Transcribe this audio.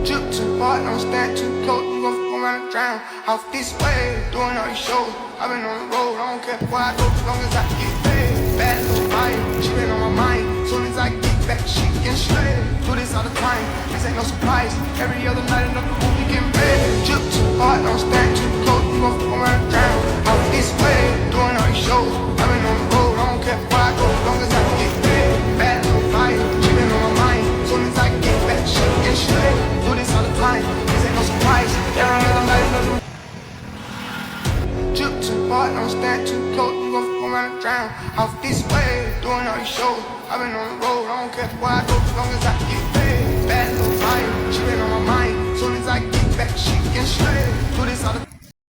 Drip too hard, don't stand too close, you gon' fuck around and drown. Off this way, doing all these shows. I've been on the road, I don't care where I go, as long as I get paid. Bad little fire, she been on my mind. Soon as I get back, she getting straight. Do this all the time, this ain't no surprise. Every other night, another movie getting paid. Drip too hard, don't stand too close, you gon' fuck around and drown. Off this way, doing all these shows. I've been on the road, I don't care where I go, as long as I get paid. Bad little fire, she been on my mind. Soon as I get back, she getting straight. Do this all the time, this ain't no surprise. Every other night, another. Drip too hard, don't stand too close, you gon' fuck around and drown. Off this way, doing all these shows. I've been on the road, I don't care where I go, as long as I get paid. Bad little fire, she been on my mind. Soon as I get back, she getting straight. Do this all the